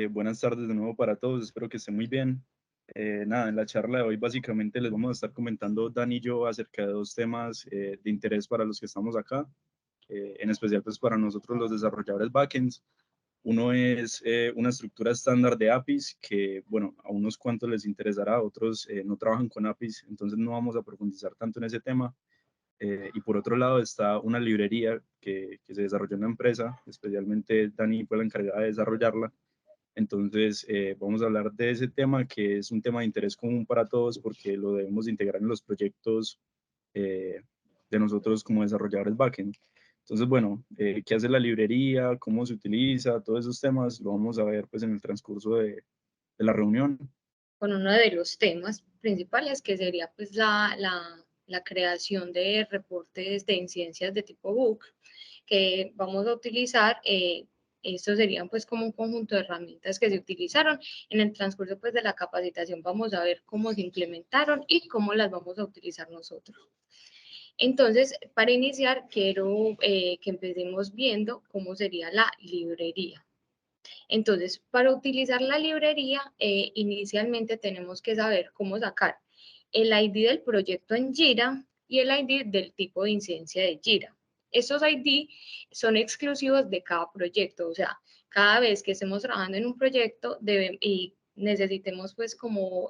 Buenas tardes de nuevo para todos, espero que estén muy bien. Nada, en la charla de hoy básicamente les vamos a estar comentando Dan y yo acerca de dos temas de interés para los que estamos acá, en especial pues para nosotros los desarrolladores backends. Uno es una estructura estándar de APIs que, bueno, a unos cuantos les interesará, a otros no trabajan con APIs, entonces no vamos a profundizar tanto en ese tema. Y por otro lado está una librería que se desarrolló en la empresa, especialmente Dani fue la encargada de desarrollarla. Entonces vamos a hablar de ese tema que es un tema de interés común para todos porque lo debemos integrar en los proyectos eh, de nosotros como desarrolladores backend. Entonces, bueno, ¿qué hace la librería? ¿Cómo se utiliza? Todos esos temas lo vamos a ver pues en el transcurso de la reunión. Con uno de los temas principales que sería pues la creación de reportes de incidencias de tipo book que vamos a utilizar. Estos serían pues como un conjunto de herramientas que se utilizaron en el transcurso pues de la capacitación. Vamos a ver cómo se implementaron y cómo las vamos a utilizar nosotros. Entonces, para iniciar, quiero que empecemos viendo cómo sería la librería. Entonces, para utilizar la librería, inicialmente tenemos que saber cómo sacar el ID del proyecto en Jira y el ID del tipo de incidencia de Jira. Estos ID son exclusivos de cada proyecto, o sea, cada vez que estemos trabajando en un proyecto y necesitemos pues como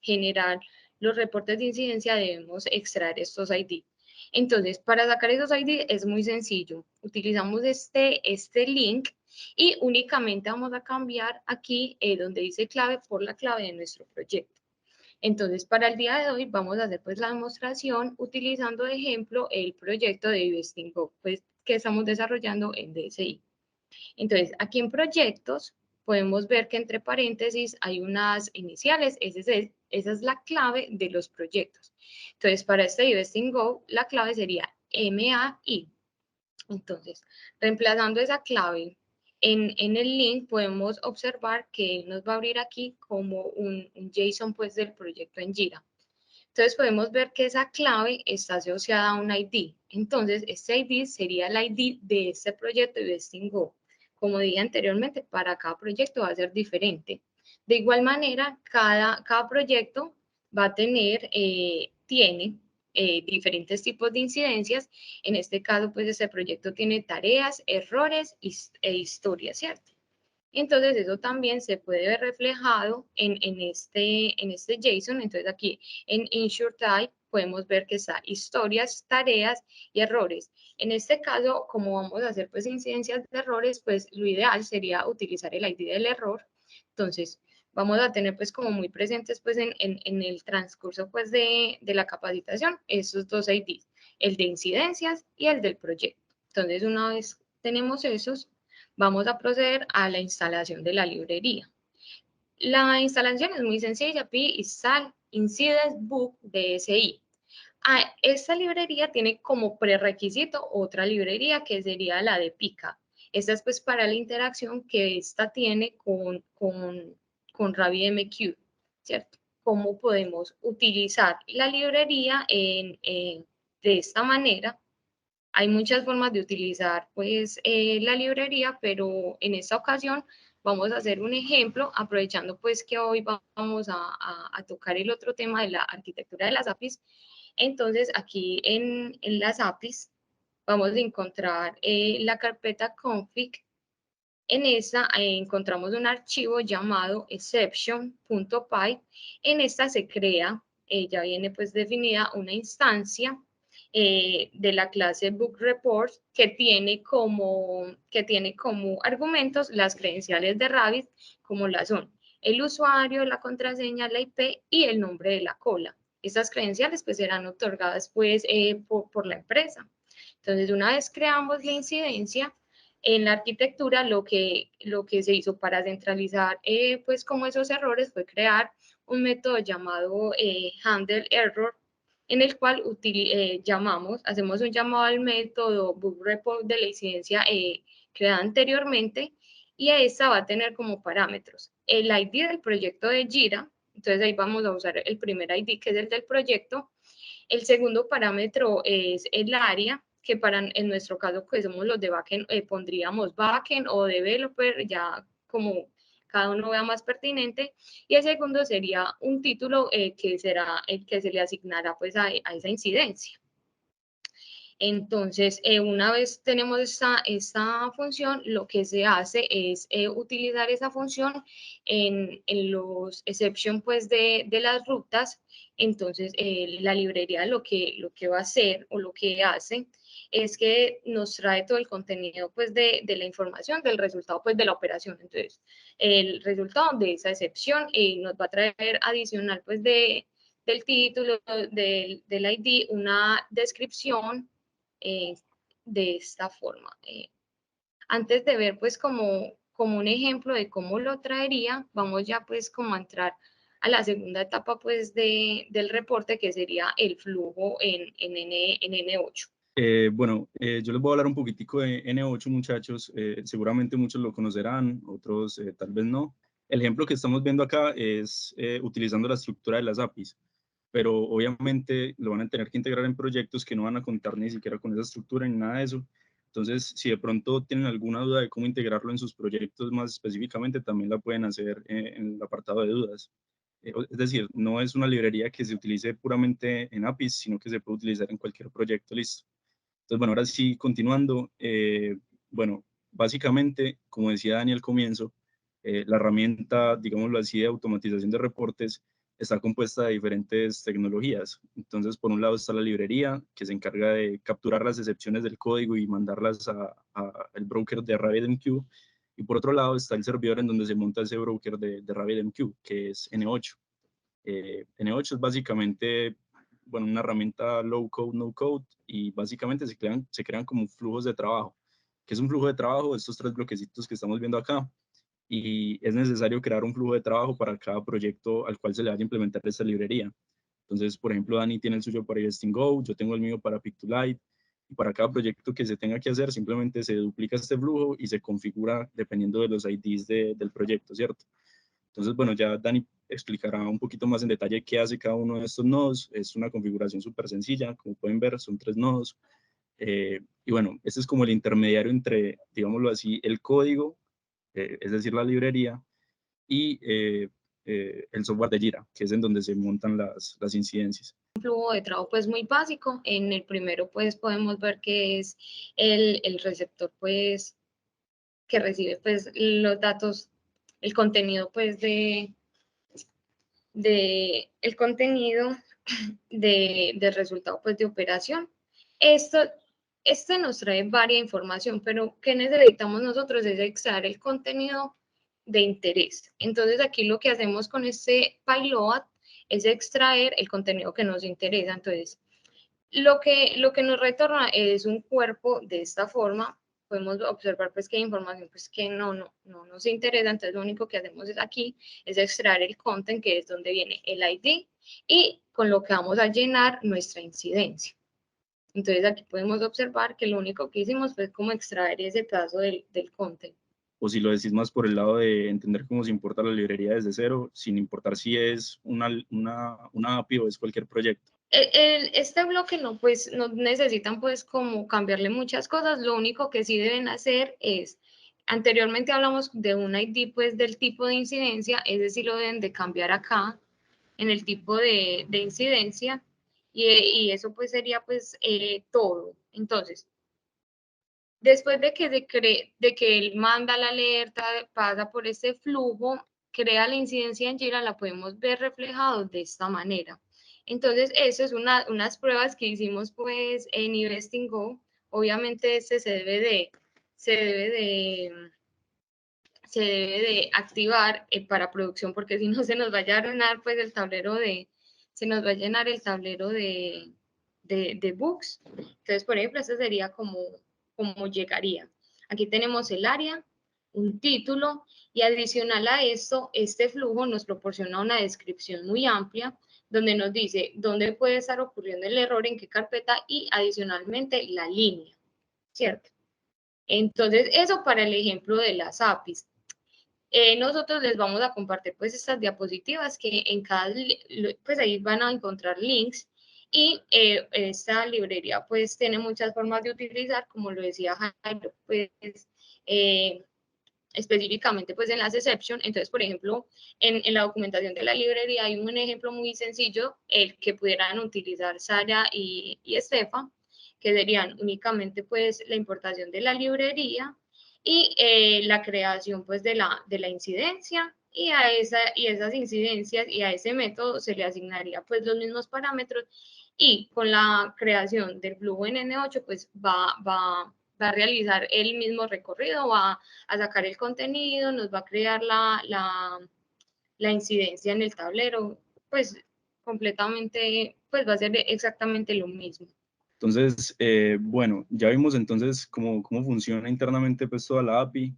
generar los reportes de incidencia, debemos extraer estos ID. Entonces, para sacar esos ID es muy sencillo. Utilizamos este link y únicamente vamos a cambiar aquí donde dice clave por la clave de nuestro proyecto. Entonces, para el día de hoy vamos a hacer pues la demostración utilizando de ejemplo el proyecto de Investingo pues, que estamos desarrollando en DSI. Entonces, aquí en proyectos podemos ver que entre paréntesis hay unas iniciales, esa es la clave de los proyectos. Entonces, para este Investingo la clave sería MAI. Entonces, reemplazando esa clave en el link, podemos observar que nos va a abrir aquí como un JSON pues, del proyecto en Jira. Entonces, podemos ver que esa clave está asociada a un ID. Entonces, este ID sería el ID de este proyecto de Investingo. Como dije anteriormente, para cada proyecto va a ser diferente. De igual manera, cada proyecto va a tener, tiene diferentes tipos de incidencias. En este caso, pues este proyecto tiene tareas, errores e historias, ¿cierto? Entonces, eso también se puede ver reflejado en este JSON. Entonces, aquí en Insure Type podemos ver que está historias, tareas y errores. En este caso, como vamos a hacer pues incidencias de errores, pues lo ideal sería utilizar el ID del error. Entonces, vamos a tener pues como muy presentes pues en el transcurso pues de la capacitación esos dos IDs, el de incidencias y el del proyecto. Entonces, una vez tenemos esos, vamos a proceder a la instalación de la librería. La instalación es muy sencilla, pi install incident book DSI. Esta librería tiene como prerequisito otra librería que sería la de Pica. Esta es pues para la interacción que esta tiene con RabbitMQ, ¿cierto? ¿Cómo podemos utilizar la librería de esta manera? Hay muchas formas de utilizar pues la librería, pero en esta ocasión vamos a hacer un ejemplo, aprovechando pues que hoy vamos a tocar el otro tema de la arquitectura de las APIs. Entonces aquí en las APIs vamos a encontrar la carpeta config. En esa encontramos un archivo llamado exception.py. En esta se crea, ya viene pues definida una instancia de la clase book report que tiene como argumentos las credenciales de Rabbit, como las son el usuario, la contraseña, la IP y el nombre de la cola. Estas credenciales pues serán otorgadas pues por la empresa. Entonces, una vez creamos la incidencia, en la arquitectura lo que se hizo para centralizar pues como esos errores fue crear un método llamado handle error, en el cual hacemos un llamado al método book report de la incidencia creada anteriormente, y a esta va a tener como parámetros el ID del proyecto de Jira. Entonces ahí vamos a usar el primer ID, que es el del proyecto. El segundo parámetro es el área, que en nuestro caso, pues somos los de backend, pondríamos backend o developer, ya como cada uno vea más pertinente, y el segundo sería un título que será el que se le asignará pues a esa incidencia. Entonces, una vez tenemos esta función, lo que se hace es utilizar esa función en los exception pues, de las rutas. Entonces, la librería lo que va a hacer o lo que hace es que nos trae todo el contenido pues, de la información, del resultado pues, de la operación. Entonces, el resultado de esa excepción nos va a traer adicional pues, del título, del ID, una descripción de esta forma. Antes de ver pues como un ejemplo de cómo lo traería, vamos ya pues como a entrar a la segunda etapa pues del reporte, que sería el flujo en N8. Bueno, yo les voy a hablar un poquitico de N8, muchachos. Seguramente muchos lo conocerán, otros tal vez no. El ejemplo que estamos viendo acá es utilizando la estructura de las APIs, pero obviamente lo van a tener que integrar en proyectos que no van a contar ni siquiera con esa estructura ni nada de eso. Entonces, si de pronto tienen alguna duda de cómo integrarlo en sus proyectos más específicamente, también la pueden hacer en el apartado de dudas. Es decir, no es una librería que se utilice puramente en APIs, sino que se puede utilizar en cualquier proyecto, listo. Entonces, bueno, ahora sí, continuando, bueno, básicamente, como decía Dani al comienzo, la herramienta, digámoslo así, de automatización de reportes está compuesta de diferentes tecnologías. Entonces, por un lado está la librería, que se encarga de capturar las excepciones del código y mandarlas al broker de RabbitMQ. Y por otro lado está el servidor en donde se monta ese broker de RabbitMQ, que es N8. N8 es básicamente, bueno, una herramienta low code, no code, y básicamente se crean como flujos de trabajo. ¿Qué es un flujo de trabajo? Estos tres bloquecitos que estamos viendo acá. Y es necesario crear un flujo de trabajo para cada proyecto al cual se le vaya a implementar esta librería. Entonces, por ejemplo, Dani tiene el suyo para Go, yo tengo el mío para Pick2Light, y para cada proyecto que se tenga que hacer, simplemente se duplica este flujo y se configura dependiendo de los IDs del proyecto, ¿cierto? Entonces, bueno, ya Dani explicará un poquito más en detalle qué hace cada uno de estos nodos. Es una configuración súper sencilla, como pueden ver, son 3 nodos. Y bueno, este es como el intermediario entre, digámoslo así, el código, es decir, la librería, y el software de Jira, que es en donde se montan las incidencias. Un flujo de trabajo pues muy básico. En el primero pues podemos ver que es el receptor pues que recibe pues los datos, el contenido pues el contenido del resultado pues de operación. Esto nos trae varia información, pero ¿qué necesitamos nosotros? Es extraer el contenido de interés. Entonces aquí lo que hacemos con este payload es extraer el contenido que nos interesa. Entonces, lo que nos retorna es un cuerpo de esta forma. Podemos observar pues que hay información pues que no nos interesa, entonces lo único que hacemos es aquí, es extraer el content, que es donde viene el ID, y con lo que vamos a llenar nuestra incidencia. Entonces aquí podemos observar que lo único que hicimos fue como extraer ese pedazo del content. O si lo decís más por el lado de entender cómo se importa la librería desde cero, sin importar si es una API o es cualquier proyecto. Este bloque no, pues, no necesitan pues como cambiarle muchas cosas. Lo único que sí deben hacer es, anteriormente hablamos de un ID pues del tipo de incidencia, es decir, lo deben de cambiar acá en el tipo de incidencia, y eso pues sería pues todo. Entonces, después de que él manda la alerta, pasa por este flujo, crea la incidencia en Jira, la podemos ver reflejado de esta manera. Entonces, eso es unas pruebas que hicimos pues en Go. Obviamente este se debe de activar para producción, porque si no se nos vaya a llenar pues el tablero se nos va a llenar el tablero de bugs. Entonces, por ejemplo, este sería como llegaría. Aquí tenemos el área, un título, y adicional a esto, este flujo nos proporciona una descripción muy amplia donde nos dice dónde puede estar ocurriendo el error, en qué carpeta, y adicionalmente la línea, ¿cierto? Entonces, eso para el ejemplo de las APIs. Nosotros les vamos a compartir pues estas diapositivas que en cada, pues ahí van a encontrar links, y esta librería pues tiene muchas formas de utilizar, como lo decía Jairo, pues específicamente pues en las exception. Entonces, por ejemplo, en la documentación de la librería hay un ejemplo muy sencillo, el que pudieran utilizar Sara y Estefa, que serían únicamente pues la importación de la librería y la creación pues de la incidencia, y esas incidencias y a ese método se le asignaría pues los mismos parámetros, y con la creación del flujo en N8 pues va a realizar el mismo recorrido, va a sacar el contenido, nos va a crear la incidencia en el tablero, pues completamente, pues va a ser exactamente lo mismo. Entonces, bueno, ya vimos entonces cómo funciona internamente pues toda la API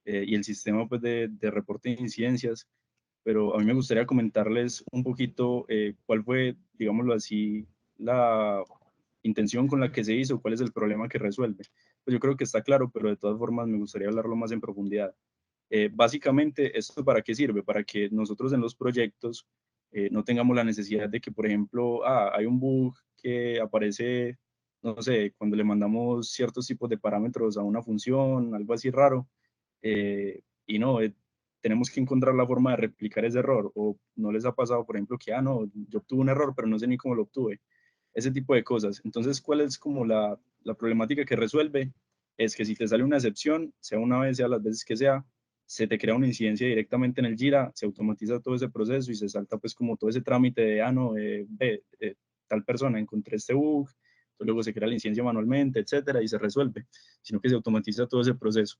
y el sistema pues de reporte de incidencias, pero a mí me gustaría comentarles un poquito cuál fue, digámoslo así, la intención con la que se hizo, cuál es el problema que resuelve. Pues yo creo que está claro, pero de todas formas me gustaría hablarlo más en profundidad. Básicamente, ¿esto para qué sirve? Para que nosotros en los proyectos no tengamos la necesidad de que, por ejemplo, hay un bug que aparece, no sé, cuando le mandamos ciertos tipos de parámetros a una función, algo así raro, y no, tenemos que encontrar la forma de replicar ese error, o no les ha pasado, por ejemplo, que, no, yo obtuve un error, pero no sé ni cómo lo obtuve, ese tipo de cosas. Entonces, ¿cuál es como la problemática que resuelve? Es que si te sale una excepción, sea una vez, sea las veces que sea, se te crea una incidencia directamente en el Jira, se automatiza todo ese proceso y se salta pues como todo ese trámite de, no, ve, tal persona encontré este bug, luego se crea la incidencia manualmente, etcétera, y se resuelve, sino que se automatiza todo ese proceso.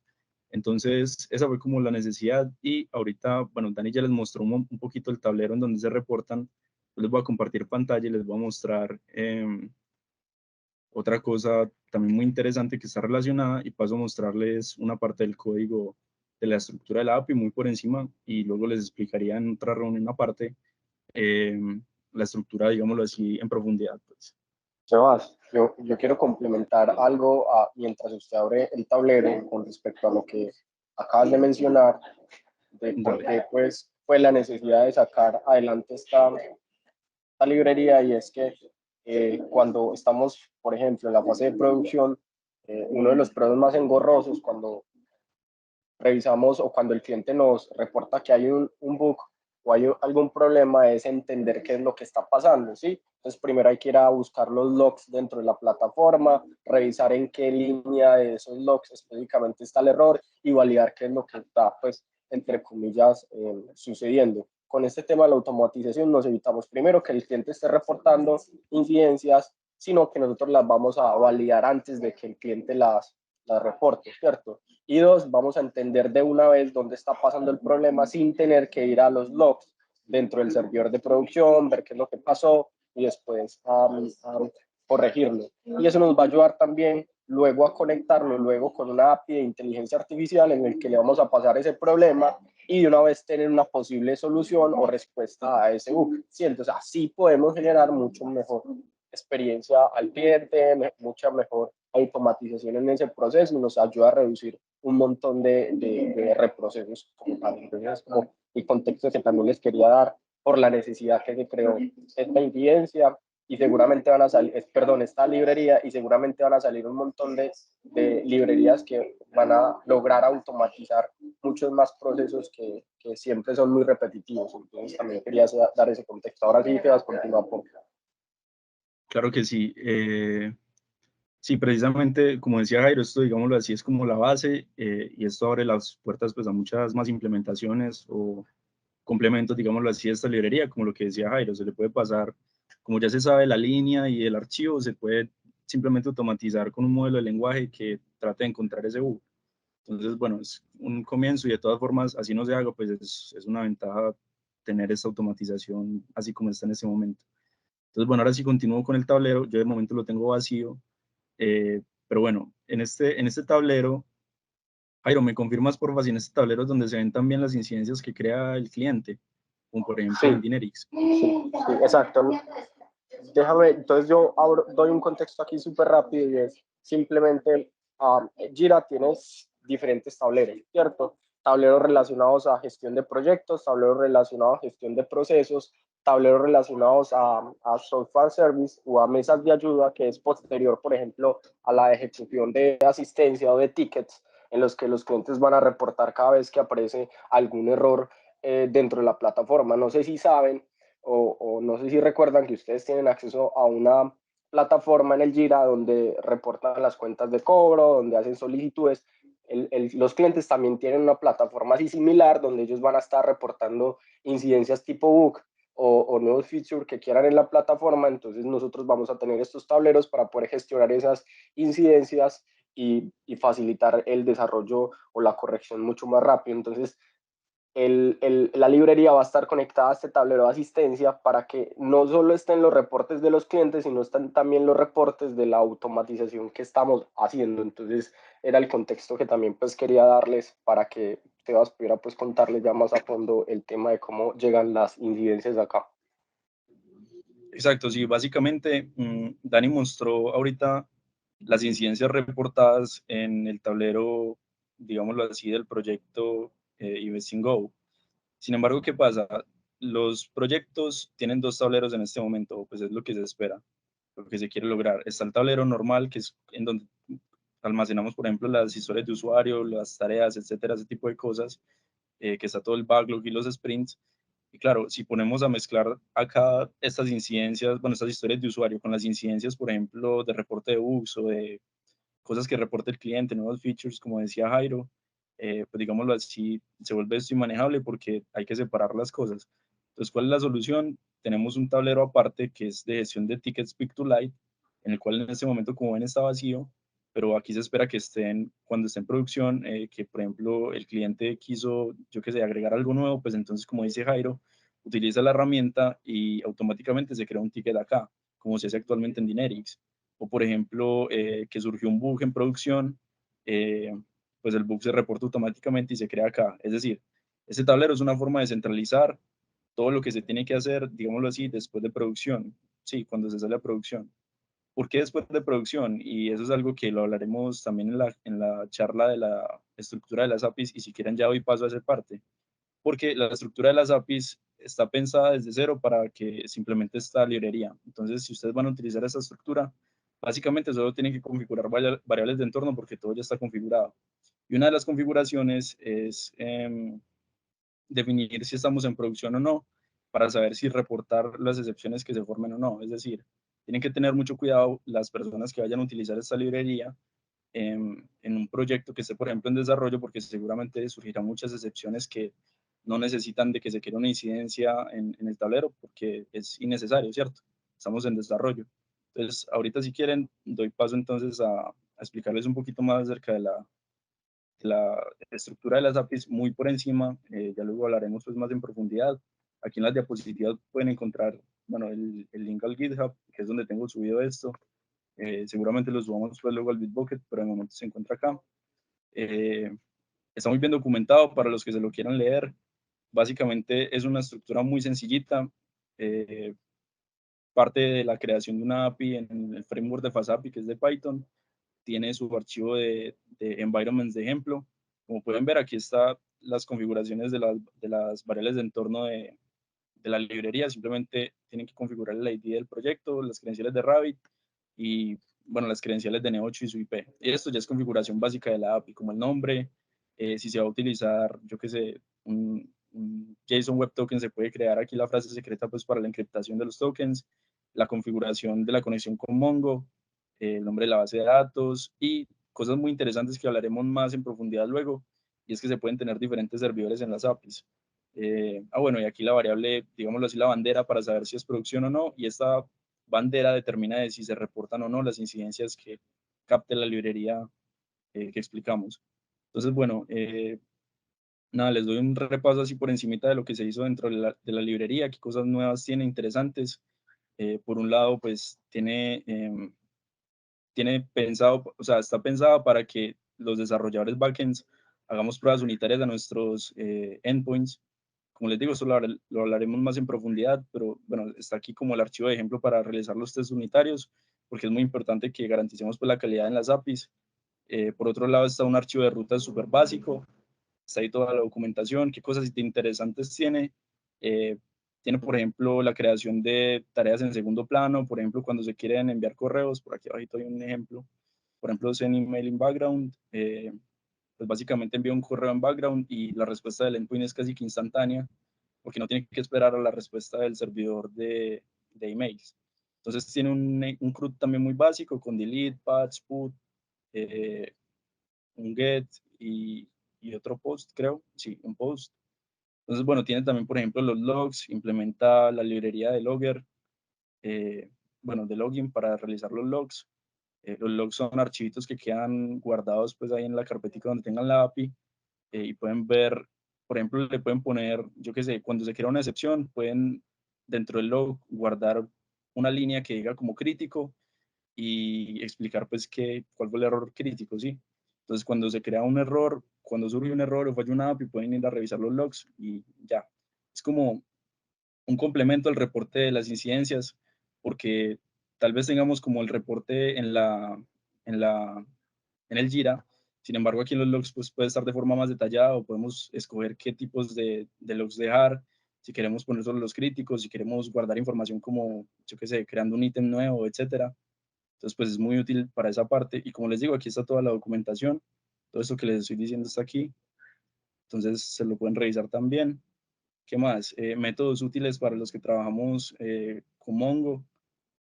Entonces, esa fue como la necesidad, y ahorita, bueno, Dani ya les mostró un poquito el tablero en donde se reportan. Yo les voy a compartir pantalla y les voy a mostrar otra cosa también muy interesante que está relacionada, y paso a mostrarles una parte del código de la estructura de la API muy por encima, y luego les explicaría en otra reunión aparte la estructura, digámoslo así, en profundidad. Pues. Sebas, yo quiero complementar algo mientras usted abre el tablero con respecto a lo que acabas de mencionar, de por qué pues, fue la necesidad de sacar adelante esta librería, y es que cuando estamos, por ejemplo, en la fase de producción, uno de los problemas más engorrosos cuando revisamos o cuando el cliente nos reporta que hay un bug o hay algún problema es entender qué es lo que está pasando, ¿sí? Entonces primero hay que ir a buscar los logs dentro de la plataforma, revisar en qué línea de esos logs específicamente está el error y validar qué es lo que está, pues, entre comillas, sucediendo. Con este tema de la automatización nos evitamos primero que el cliente esté reportando incidencias, sino que nosotros las vamos a validar antes de que el cliente las reporte, ¿cierto? Y dos, vamos a entender de una vez dónde está pasando el problema sin tener que ir a los logs dentro del servidor de producción, ver qué es lo que pasó y después corregirlo. Y eso nos va a ayudar también luego a conectarlo luego con una API de inteligencia artificial en el que le vamos a pasar ese problema y de una vez tener una posible solución o respuesta a ese bug. Sí, entonces así podemos generar mucho mejor experiencia al cliente, mucha mejor automatización en ese proceso, y nos ayuda a reducir un montón de reprocesos como tal. Entonces es como el contexto que también les quería dar por la necesidad que se creó esta incidencia, y seguramente van a salir, perdón, esta librería, y seguramente van a salir un montón de librerías que van a lograr automatizar muchos más procesos que siempre son muy repetitivos. Entonces también quería dar ese contexto. Ahora sí, Sebas, continúa por. Claro que sí. Sí, precisamente, como decía Jairo, esto, digámoslo así, es como la base, y esto abre las puertas pues, a muchas más implementaciones o complementos, digámoslo así, de esta librería, como lo que decía Jairo, se le puede pasar, como ya se sabe la línea y el archivo, se puede simplemente automatizar con un modelo de lenguaje que trate de encontrar ese bug. Entonces, bueno, es un comienzo, y de todas formas, así no se haga, pues es una ventaja tener esta automatización así como está en este momento. Entonces, bueno, ahora sí continúo con el tablero. Yo de momento lo tengo vacío, pero bueno, en este tablero, Jairo, ¿me confirmas por favor si en este tablero es donde se ven también las incidencias que crea el cliente? Como por ejemplo en Dynerix. Sí, exacto. Déjame, entonces yo doy un contexto aquí súper rápido, y es simplemente Jira tiene diferentes tableros, ¿cierto? Tableros relacionados a gestión de proyectos, tableros relacionados a gestión de procesos, tableros relacionados a software service o a mesas de ayuda, que es posterior, por ejemplo, a la ejecución de asistencia o de tickets. en los que los clientes van a reportar cada vez que aparece algún error dentro de la plataforma. No sé si saben o no sé si recuerdan que ustedes tienen acceso a una plataforma en el Jira donde reportan las cuentas de cobro, donde hacen solicitudes. Los clientes también tienen una plataforma así similar donde ellos van a estar reportando incidencias tipo bug o nuevos features que quieran en la plataforma. Entonces nosotros vamos a tener estos tableros para poder gestionar esas incidencias y facilitar el desarrollo o la corrección mucho más rápido. Entonces la librería va a estar conectada a este tablero de asistencia para que no solo estén los reportes de los clientes, sino están también los reportes de la automatización que estamos haciendo. Entonces era el contexto que también pues quería darles para que Sebas pudiera pues contarles ya más a fondo el tema de cómo llegan las incidencias acá. Exacto, sí, básicamente Dani mostró ahorita las incidencias reportadas en el tablero, digámoslo así, del proyecto Investing.Go. Sin embargo, ¿qué pasa? Los proyectos tienen dos tableros en este momento, pues es lo que se espera, lo que se quiere lograr. Está el tablero normal, que es en donde almacenamos, por ejemplo, las historias de usuario, las tareas, etcétera, ese tipo de cosas, que está todo el backlog y los sprints. Y claro, si ponemos a mezclar acá estas incidencias, bueno, estas historias de usuario con las incidencias, por ejemplo, de reporte de bugs o de cosas que reporte el cliente, nuevos features, como decía Jairo, pues digámoslo así, se vuelve esto inmanejable porque hay que separar las cosas. Entonces, ¿cuál es la solución? Tenemos un tablero aparte que es de gestión de tickets Pick to Light, en el cual en este momento, como ven, está vacío, pero aquí se espera que estén, cuando esté en producción, que por ejemplo el cliente quiso, yo qué sé, agregar algo nuevo, pues entonces, como dice Jairo, utiliza la herramienta y automáticamente se crea un ticket acá, como se hace actualmente en Dynerix. O por ejemplo, que surgió un bug en producción, pues el bug se reporta automáticamente y se crea acá. Es decir, este tablero es una forma de centralizar todo lo que se tiene que hacer, digámoslo así, después de producción. Sí, cuando se sale a producción. ¿Por qué después de producción? Y eso es algo que lo hablaremos también en la charla de la estructura de las APIs, y si quieren ya doy paso a esa parte. Porque la estructura de las APIs está pensada desde cero para que simplemente esta librería. Entonces, si ustedes van a utilizar esta estructura, básicamente solo tienen que configurar variables de entorno porque todo ya está configurado. Y una de las configuraciones es definir si estamos en producción o no, para saber si reportar las excepciones que se formen o no. Es decir, tienen que tener mucho cuidado las personas que vayan a utilizar esta librería en un proyecto que esté, por ejemplo, en desarrollo, porque seguramente surgirán muchas excepciones que no necesitan de que se quiera una incidencia en el tablero, porque es innecesario, ¿cierto? Estamos en desarrollo. Entonces, ahorita si quieren, doy paso entonces a explicarles un poquito más acerca de la estructura de las APIs muy por encima. Ya luego hablaremos pues más en profundidad. Aquí en las diapositivas pueden encontrar, bueno, el link al GitHub, que es donde tengo subido esto. Seguramente lo subamos pues luego al Bitbucket, pero de momento se encuentra acá. Está muy bien documentado para los que se lo quieran leer. Básicamente es una estructura muy sencillita. Parte de la creación de una API en el framework de FastAPI, que es de Python. Tiene su archivo de environments de ejemplo. Como pueden ver, aquí están las configuraciones de las variables de entorno de la librería. Simplemente tienen que configurar el ID del proyecto, las credenciales de Rabbit y, bueno, las credenciales de Neo8 y su IP. Y esto ya es configuración básica de la API, como el nombre, si se va a utilizar, yo qué sé, un JSON Web Token, se puede crear aquí la frase secreta pues para la encriptación de los tokens, la configuración de la conexión con Mongo, el nombre de la base de datos y cosas muy interesantes que hablaremos más en profundidad luego, y es que se pueden tener diferentes servidores en las APIs. Bueno, y aquí la variable, digámoslo así, la bandera para saber si es producción o no, y esta bandera determina de si se reportan o no las incidencias que capte la librería que explicamos. Entonces, bueno, nada, les doy un repaso así por encimita de lo que se hizo dentro de la librería, qué cosas nuevas tiene, interesantes. Por un lado, pues tiene pensado, o sea, está pensada para que los desarrolladores backends hagamos pruebas unitarias de nuestros endpoints. Como les digo, esto lo hablaremos más en profundidad, pero bueno, está aquí como el archivo de ejemplo para realizar los test unitarios, porque es muy importante que garanticemos pues, la calidad en las APIs. Por otro lado está un archivo de rutas súper básico, está ahí toda la documentación, qué cosas interesantes tiene. Tiene, por ejemplo, la creación de tareas en segundo plano, por ejemplo, cuando se quieren enviar correos, por aquí abajito hay un ejemplo, por ejemplo, send email in background, pues básicamente envía un correo en background y la respuesta del endpoint es casi que instantánea, porque no tiene que esperar a la respuesta del servidor de emails. Entonces tiene un CRUD también muy básico con delete, patch, put, un get y otro post, creo. Sí, un post. Entonces, bueno, tiene también, por ejemplo, los logs, implementa la librería de logger, bueno, de login para realizar los logs. Los logs son archivitos que quedan guardados pues ahí en la carpetica donde tengan la API y pueden ver, por ejemplo, le pueden poner, yo qué sé, cuando se crea una excepción, pueden dentro del log guardar una línea que diga como crítico y explicar pues cuál fue el error crítico, ¿sí? Entonces cuando se crea un error, cuando surge un error o falla una API, pueden ir a revisar los logs y ya. Es como un complemento al reporte de las incidencias, porque tal vez tengamos como el reporte en la, en el Jira, sin embargo aquí en los logs pues, puede estar de forma más detallada o podemos escoger qué tipos de logs dejar, si queremos poner solo los críticos, si queremos guardar información como, yo qué sé, creando un ítem nuevo, etcétera. Entonces, pues es muy útil para esa parte. Y como les digo, aquí está toda la documentación. Todo esto que les estoy diciendo está aquí. Entonces, se lo pueden revisar también. ¿Qué más? Métodos útiles para los que trabajamos con Mongo.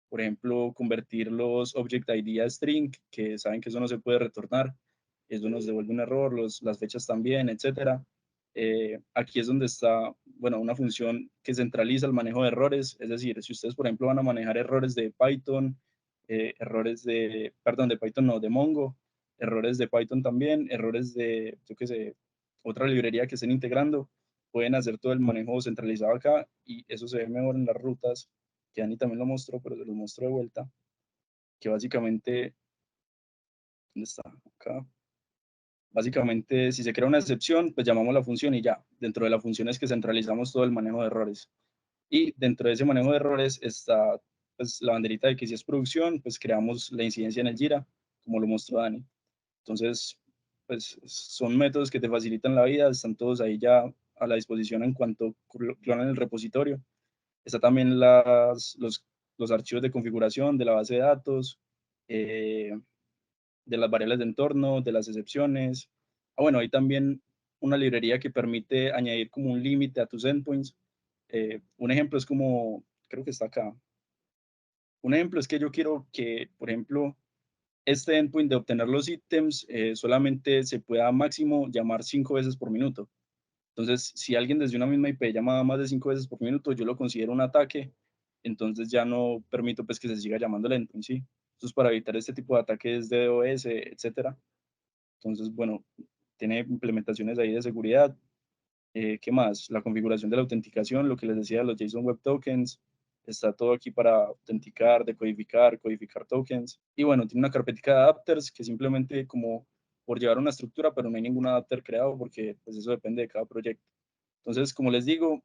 Por ejemplo, convertir los Object ID a string, que saben que eso no se puede retornar. Eso nos devuelve un error, las fechas también, etcétera. Aquí es donde está, bueno, una función que centraliza el manejo de errores. Es decir, si ustedes, por ejemplo, van a manejar errores de Python, perdón, de Python no, de Mongo, errores de Python también, errores de, yo qué sé, otra librería que estén integrando, pueden hacer todo el manejo centralizado acá y eso se ve mejor en las rutas, que Dani también lo mostró, pero se lo mostró de vuelta, que básicamente, ¿dónde está? Acá. Básicamente, si se crea una excepción, pues llamamos la función y ya. Dentro de la función es que centralizamos todo el manejo de errores. Y dentro de ese manejo de errores está pues, la banderita de que si es producción, pues creamos la incidencia en el Jira, como lo mostró Dani. Entonces, pues son métodos que te facilitan la vida, están todos ahí ya a la disposición en cuanto clonan el repositorio. Está también los archivos de configuración de la base de datos, de las variables de entorno, de las excepciones. Bueno, hay también una librería que permite añadir como un límite a tus endpoints. Un ejemplo es como, creo que está acá. Un ejemplo es que yo quiero que, por ejemplo, este endpoint de obtener los ítems solamente se pueda máximo llamar 5 veces por minuto. Entonces, si alguien desde una misma IP llama más de 5 veces por minuto, yo lo considero un ataque, entonces ya no permito pues que se siga llamando el endpoint, ¿sí? Entonces, para evitar este tipo de ataques de DOS, etcétera. Entonces, bueno, tiene implementaciones ahí de seguridad. ¿Qué más? La configuración de la autenticación, lo que les decía de los JSON Web Tokens. Está todo aquí para autenticar, decodificar, codificar tokens. Y bueno, tiene una carpetica de adapters que simplemente como por llevar una estructura, pero no hay ningún adapter creado porque pues eso depende de cada proyecto. Entonces, como les digo,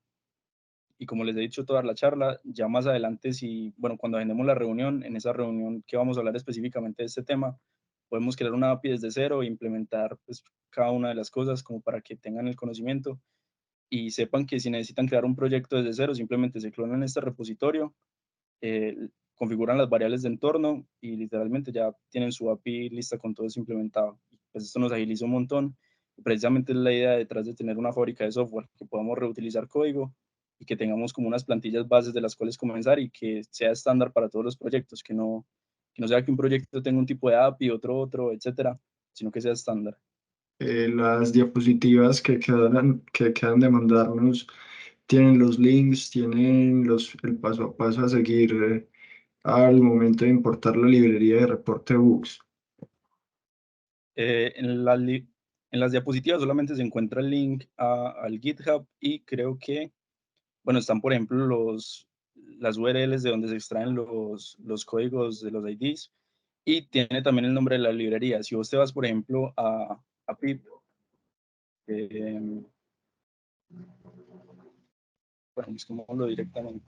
y como les he dicho toda la charla, ya más adelante, si, bueno, cuando agendemos la reunión, en esa reunión que vamos a hablar específicamente de este tema, podemos crear una API desde cero e implementar pues, cada una de las cosas como para que tengan el conocimiento y sepan que si necesitan crear un proyecto desde cero, simplemente se clonan este repositorio, configuran las variables de entorno y literalmente ya tienen su API lista con todo eso implementado. Pues esto nos agiliza un montón. Precisamente es la idea detrás de tener una fábrica de software, que podamos reutilizar código y que tengamos como unas plantillas bases de las cuales comenzar y que sea estándar para todos los proyectos, que no sea que un proyecto tenga un tipo de API, otro, etcétera, sino que sea estándar. Las diapositivas que quedan de mandarnos tienen los links, tienen el paso a paso a seguir al momento de importar la librería de reporte bugs. En las diapositivas solamente se encuentra el link al GitHub y creo que, bueno, están por ejemplo las URLs de donde se extraen los códigos de los IDs y tiene también el nombre de la librería. Si vos te vas, por ejemplo, a pip, bueno, busquémoslo directamente.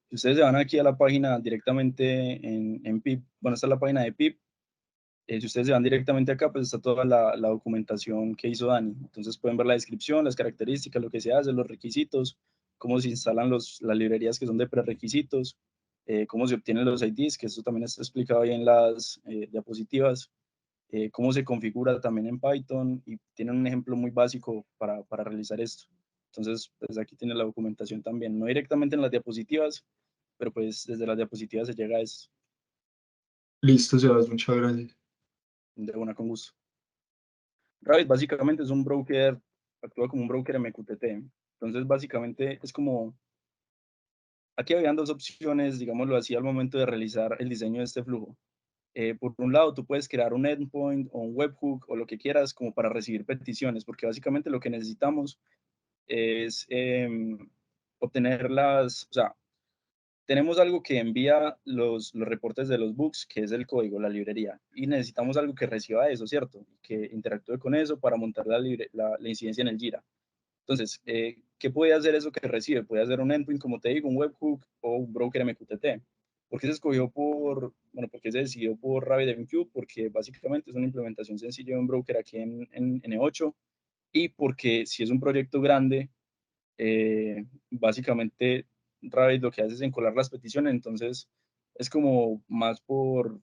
Si ustedes se van aquí a la página directamente en pip, bueno, esta es la página de pip. Si ustedes se van directamente acá, pues está toda la documentación que hizo Dani. Entonces pueden ver la descripción, las características, lo que se hace, los requisitos, cómo se instalan las librerías que son de prerequisitos, cómo se obtienen los IDs, que eso también está explicado ahí en las diapositivas. cómo se configura también en Python, y tienen un ejemplo muy básico para realizar esto. Entonces, pues aquí tiene la documentación también, no directamente en las diapositivas, pero pues desde las diapositivas se llega a esto. Listo, Sebas, muchas gracias. De una, con gusto. Rabbit básicamente es un broker, actúa como un broker MQTT. Entonces, básicamente es como, aquí habían dos opciones, digámoslo así, al momento de realizar el diseño de este flujo. Por un lado, tú puedes crear un endpoint o un webhook o lo que quieras como para recibir peticiones, porque básicamente lo que necesitamos es obtener las, o sea, tenemos algo que envía los reportes de los bugs, que es el código, la librería, y necesitamos algo que reciba eso, ¿cierto? Que interactúe con eso para montar la incidencia en el Jira. Entonces, ¿qué puede hacer eso que recibe? Puede hacer un endpoint, como te digo, un webhook o un broker MQTT. ¿Por qué se escogió bueno, por qué se decidió por RabbitMQ? Porque básicamente es una implementación sencilla de un broker aquí en N8, y porque si es un proyecto grande, básicamente Rabbit lo que hace es encolar las peticiones, entonces es como más por,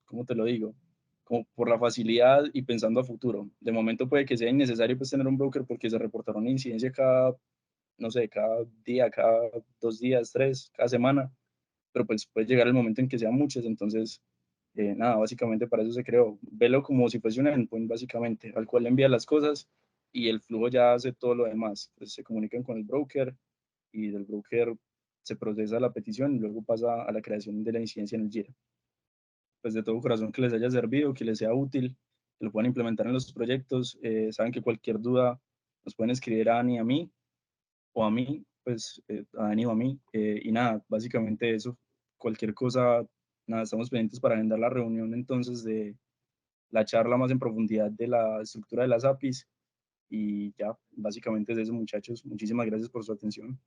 ¿cómo te lo digo? Como por la facilidad y pensando a futuro. De momento puede que sea innecesario pues tener un broker porque se reportará una incidencia cada, no sé, cada día, cada 2 días, 3, cada semana, pero pues puede llegar el momento en que sean muchas, entonces nada, básicamente para eso se creó. Velo como si fuese un endpoint, básicamente, al cual envía las cosas y el flujo ya hace todo lo demás. Pues se comunican con el broker y del broker se procesa la petición y luego pasa a la creación de la incidencia en el Jira. Pues de todo corazón que les haya servido, que les sea útil, que lo puedan implementar en los proyectos. Saben que cualquier duda nos pueden escribir a Dani, a mí, o a mí, pues a Dani o a mí. Y nada, básicamente eso. Cualquier cosa, nada, estamos pendientes para agendar la reunión entonces de la charla más en profundidad de la estructura de las APIs. Y ya, básicamente es eso, muchachos. Muchísimas gracias por su atención.